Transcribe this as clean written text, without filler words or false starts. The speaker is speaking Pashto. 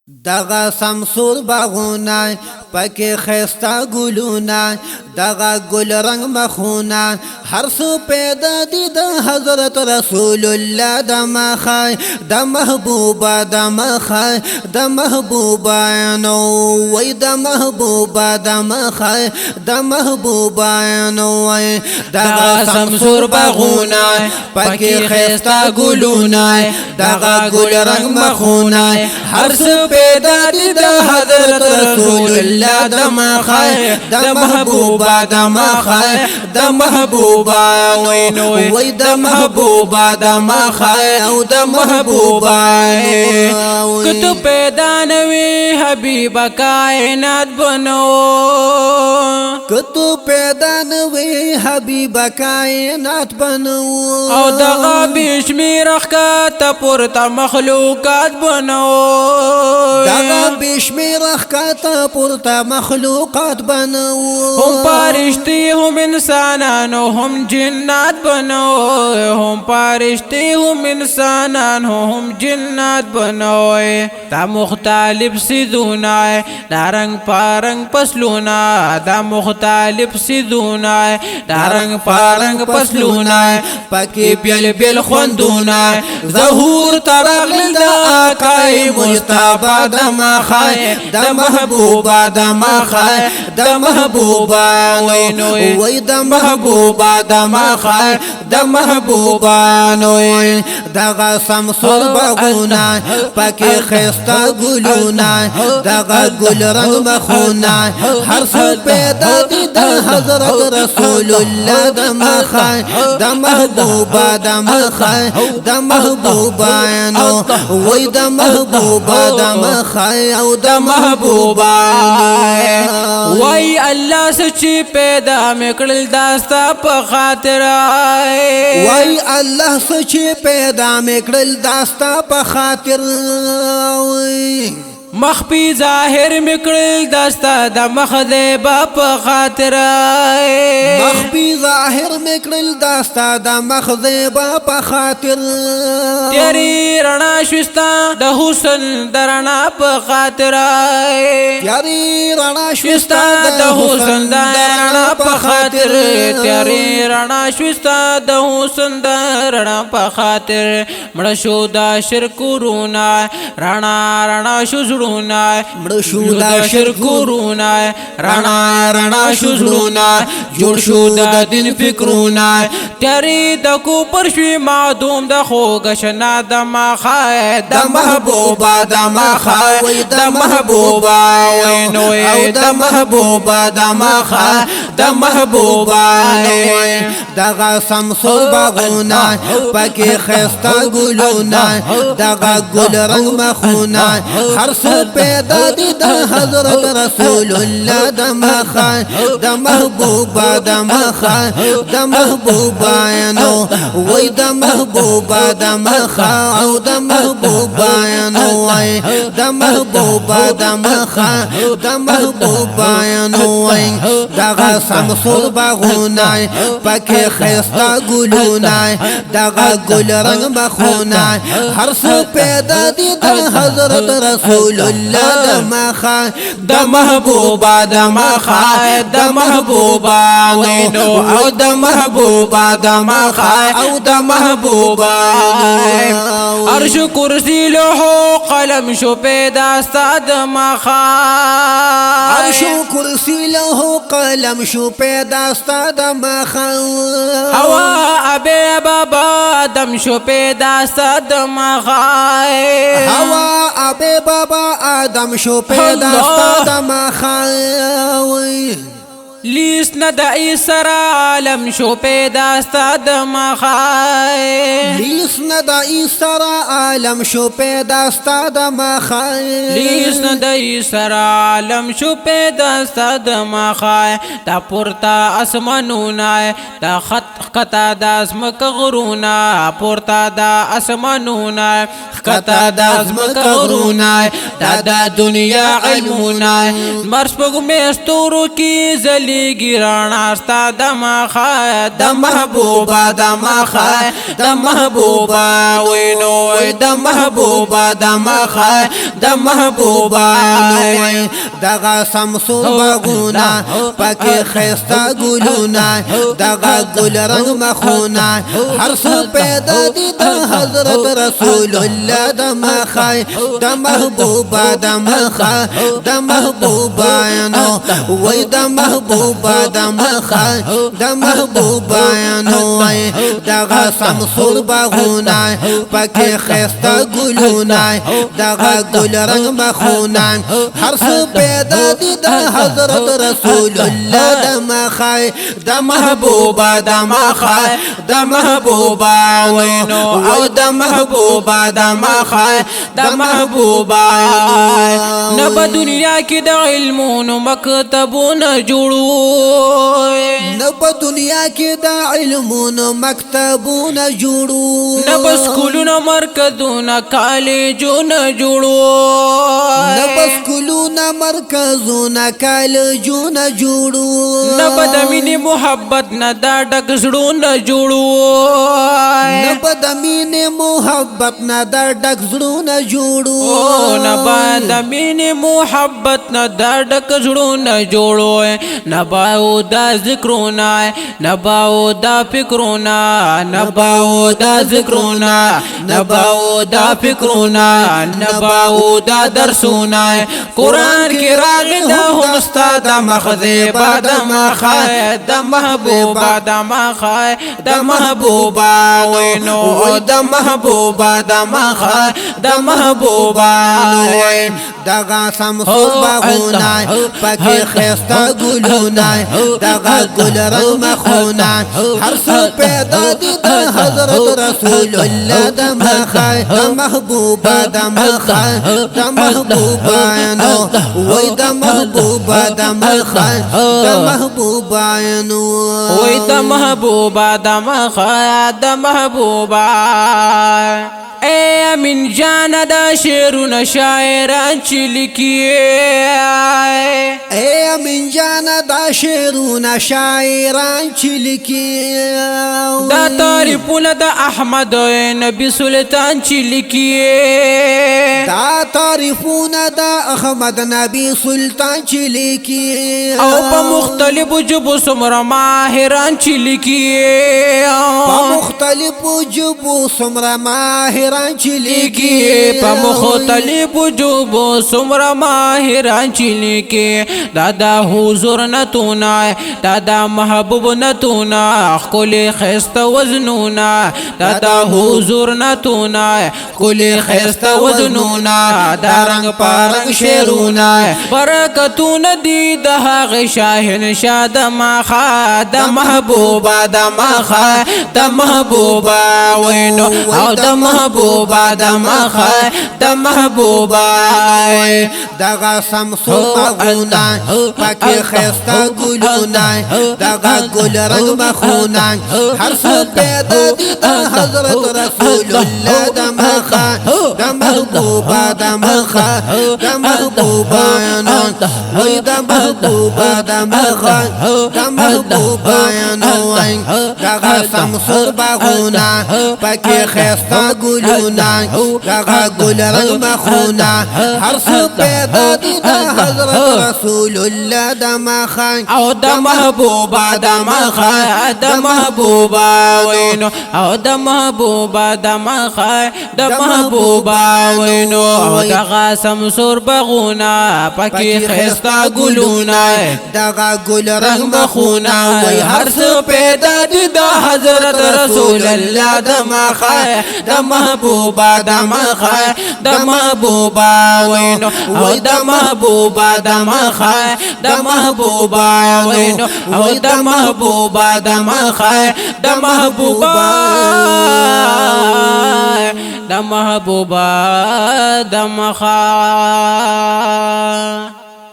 دغه سمسور باغونا پکې خيستا ګلونا دغه ګل رنگ مخونا هر څو پیدا دي د حضرت رسول الله د مخه د محبوبا د مخه د محبوبا نو وای د محبوبا د مخه د محبوبا نو وای دغه سمسور باغونا پکې خيستا ګلونا دغه ګل رنگ مخونا هر څو پیدا دي د حضرت رسول الله د مخه د محبوبا د مخه د محبوبا وای د محبوبا د مخه او د محبوبا کتو پیدا نوي حبیب کائنات بنو کتو پیدا نوي حبیب کائنات بنو او دغه بشمیر اخکات پورته مخلوقات بنو دغه بشمیر اخکات پورته مخلوقات بنو هم پارشتی هم انسانان هم جنات بنو هم پارشتی هم انسانان هم جنات بنو دا مختلف سیدونا دا رنگ پارنگ پسلونا دا مختلف سیدونا دا رنگ پارنگ پسلونا پاکی بیل بیل خوندونا ظهور ترغل دا آقای مجتبا دا مخای دا محبوبا دا مخای دا محبوبا وی دا محبوبا دا مخای دا محبوبا نوی دغه سمسور باغونا پکې خيستا ګلونا دغه ګل رنگ مخونا هر څو پیدا دي د حضرت رسول الله د مخه د محبوبا د مخه د محبوبا نو وای د محبوبا د مخه او د محبوبا وای الله سچي پیدا میکړل داستا په خاطر وای الله سچي پیدا میکړل داستا په خاطر مخفي ظاهر میکړل داستا د مخده باپ خاطر مخفي ظاهر میکړل داستا د مخده باپ خاطر تیری رڼا شوستا د حسن درنا په خاطر تیری رڼا شوستا د حسن درنا په خاطر تیری رڼا شوستا د حسن درنا په خاطر مړ شو دا شرکورونا رڼا رڼا شو مړ شو دا شرکورونا رڼا رڼا شو زړونا جوړ شو د دین فکرونا تیری د کو پر شوی معدوم د خوګشنا د مخه د محبوبا د مخه د محبوبا او د محبوبا د مخه د محبوبا دغه سمسور باغونا پکې خيستا ګلونا دغه ګل رنگ مخونا هر څو پیدا دي د حضرت رسول الله د مخه د محبوبا د مخه د محبوبا نو وای د محبوبا د مخه او د محبوبا نو وای د محبوبا د مخه د محبوبا نو وای دغه سمسور باغونا پکې خيستا ګلونا دغه ګل رنگ مخونا هر څو پیدا دي د حضرت رسول الله د مخه د محبوبا د مخه د محبوبا او د محبوبا د مخه او د محبوبا عرش کرسی لوح قلم شو پیدا ستاد مخه عرش کرسی لوح قلم شو پیدا ستاد مخه هوا ابي بابا آدم شو پیدا ستاد مخه هوا ابي بابا آدم شو پیدا ستاد مخه لیس ندعی سر عالم شو پیدا ستاد مخه لیس ندعی سر عالم شو پیدا ستاد مخه لیس ندعی سر عالم شو پیدا ستاد مخه دا پورتا اسمانونا دا خط خطا دا اسمک غرونا پورتا دا اسمانونا خطا دا اسمک غرونا دا دنیا علمونا مرس پگو میستورو کی زلی ځلېږي رڼا ستا د مخه د محبوبه د مخه د محبوبه وینو د محبوبه د مخه د محبوبه دغه سمسور باغونه پکې ښایسته ګلونه دغه ګل رنګ مخونه هر څه پیدا دي د حضرت رسول الله د مخه د محبوبه د مخه د محبوبه نو وای د محبوبه د مخه د محبوبه نو وای دغه سمسور باغونه پکې ښایسته ګلونه دغه ګل رنګ مخونه هر څه پیدا دي د حضرت رسول الله د مخه د محبوبه د مخه د محبوبه وینو او د محبوبه د مخه د محبوبه نه په دنیا کې د علمونو مکتبونه جوړو نه په دنیا کې د علمونو مکتبونه جوړو نه په سکولونو مرکزونه کالجونه جوړو نه په سکولونو مرکزونه کالجونه جوړو نه په د مینې محبت نه دا ډک زړونه جوړو نه په د مینې محبت نه دا ډک زړونه جوړو نه په د مینې محبت نه دا ډک زړونه جوړو نه باو دا ذکرونه نه باو دا فکرونه نه باو دا ذکرونه نه باو دا فکرونه نه باو دا درسونه قرآن کې راغلی دا هم ستا د مخزې د مخه د محبوبه د مخه د محبوبه وینو د محبوبه د مخه د محبوبه دغه سمسور باغونه پکې ښایسته ګلونه دغه ګل رنګ مخونه هر څه پیدا دي د حضرت رسول الله د مخه د محبوبه د مخه د محبوبه نو وای د محبوبه د مخه د محبوبه نو وای د محبوبه د مخه د محبوبه اے امین جان دا شعرونه شاعران چې لیکي اے امین جان دا شعرونه شاعران چې لیکي دا تعریفونه د احمد نبی سلطان چې لیکي دا تعریفونه د احمد نبی سلطان چې لیکي او په مختلفو ژبو څومره ماهران چې لیکي په مختلفو ژبو څومره ماهران چې لیکي په مختلفو ژبو څومره ماهران چې لیکي دا د حضور نتونه دا د محبوب نتونه ښکلي ښایسته وزنونه دا د حضور نتونه ښکلي ښایسته وزنونه دا رنګ په رنګ شعرونه برکتونه دي د هغې شاهنشاه د مخه د محبوبه د مخه د محبوبه وینو او د محبوبه د مخه د محبوبه دغه سمسور باغونه پکې ښایسته ګلونه دغه ګل رنګ مخونه هر څه پیدا دي د حضرت رسول الله د مخه د محبوبه د مخه د محبوبه نو وای د محبوبه د مخه د محبوبه نو وای دغه سمسور باغونه پکې ښایسته ګلونه دغه ګل رنګ مخونه هر څه پیدا دي د حضرت رسول الله د مخه او د محبوبه د مخه د محبوبه وینو او د محبوبه د مخه د محبوبه وینو او دغه سمسور باغونه پکې ښایسته ګلونه دغه ګل رنګ مخونه وای هر څه پیدا دي د حضرت رسول الله د مخه د محبوبه د مخه د محبوبه وینو او د محبوبه د مخه د محبوبه وینو او د محبوبه د مخه د محبوبه د محبوبه د مخه